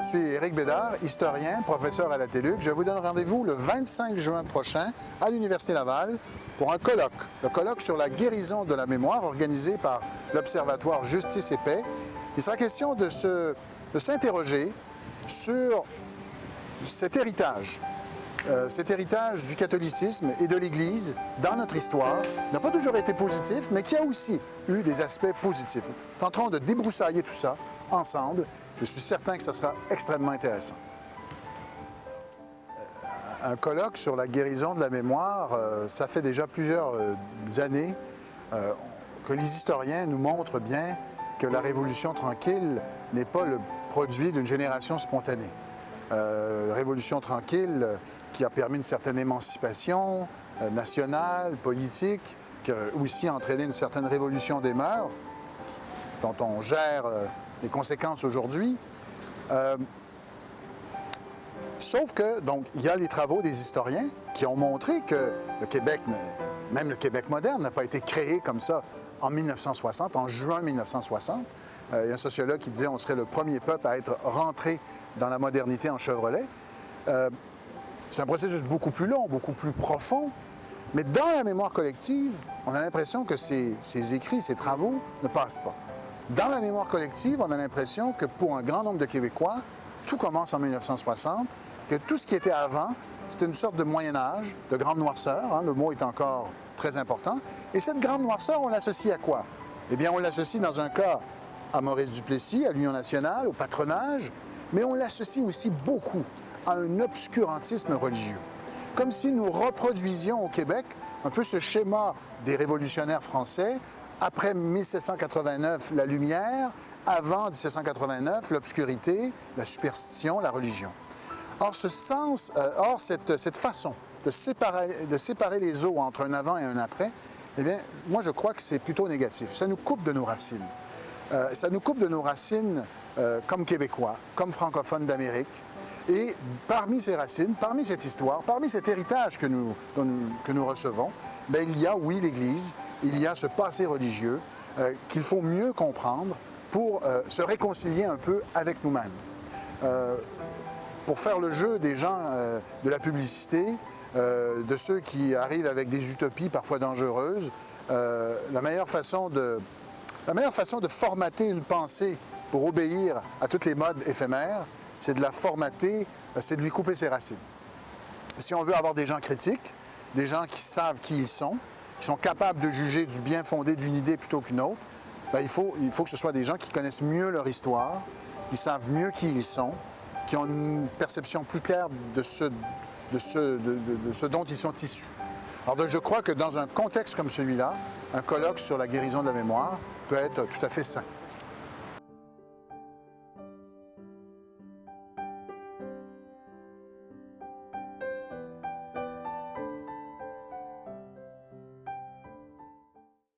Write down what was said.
Je suis Éric Bédard, historien, professeur à la TÉLUQ. Je vous donne rendez-vous le 25 juin prochain à l'Université Laval pour un colloque. Le colloque sur la guérison de la mémoire organisé par l'Observatoire Justice et Paix. Il sera question de s'interroger sur cet héritage du catholicisme et de l'Église dans notre histoire n'a pas toujours été positif, mais qui a aussi eu des aspects positifs. Nous tenterons de débroussailler tout ça ensemble. Je suis certain que ça sera extrêmement intéressant. Un colloque sur la guérison de la mémoire, ça fait déjà plusieurs années que les historiens nous montrent bien que la Révolution tranquille n'est pas le produit d'une génération spontanée. Révolution tranquille qui a permis une certaine émancipation nationale, politique, qui a aussi entraîné une certaine révolution des mœurs, dont on gère les conséquences aujourd'hui. Sauf que, donc, il y a les travaux des historiens qui ont montré que le Québec, même le Québec moderne, n'a pas été créé comme ça en 1960, en juin 1960. Il y a un sociologue qui disait qu'on serait le premier peuple à être rentré dans la modernité en Chevrolet. C'est un processus beaucoup plus long, beaucoup plus profond. Mais dans la mémoire collective, on a l'impression que ces écrits, ces travaux ne passent pas. Dans la mémoire collective, on a l'impression que pour un grand nombre de Québécois, tout commence en 1960, que tout ce qui était avant, c'était une sorte de Moyen-Âge, de grande noirceur, hein, le mot est encore très important. Et cette grande noirceur, on l'associe à quoi? Eh bien, on l'associe dans un cas à Maurice Duplessis, à l'Union nationale, au patronage, mais on l'associe aussi beaucoup à un obscurantisme religieux. Comme si nous reproduisions au Québec un peu ce schéma des révolutionnaires français. Après 1789, la lumière. Avant 1789, l'obscurité, la superstition, la religion. Or, cette façon de séparer les eaux entre un avant et un après, eh bien, moi, je crois que c'est plutôt négatif. Ça nous coupe de nos racines. Ça nous coupe de nos racines comme Québécois, comme francophones d'Amérique. Et parmi ces racines, parmi cette histoire, parmi cet héritage que nous recevons, bien, il y a, oui, l'Église, il y a ce passé religieux qu'il faut mieux comprendre pour se réconcilier un peu avec nous-mêmes. Pour faire le jeu des gens de la publicité, de ceux qui arrivent avec des utopies parfois dangereuses, la meilleure façon de formater une pensée pour obéir à toutes les modes éphémères, c'est de la formater, c'est de lui couper ses racines. Si on veut avoir des gens critiques, des gens qui savent qui ils sont, qui sont capables de juger du bien fondé d'une idée plutôt qu'une autre, bien, il faut que ce soit des gens qui connaissent mieux leur histoire, qui savent mieux qui ils sont, qui ont une perception plus claire de ce dont ils sont issus. Alors, je crois que dans un contexte comme celui-là, un colloque sur la guérison de la mémoire peut être tout à fait sain.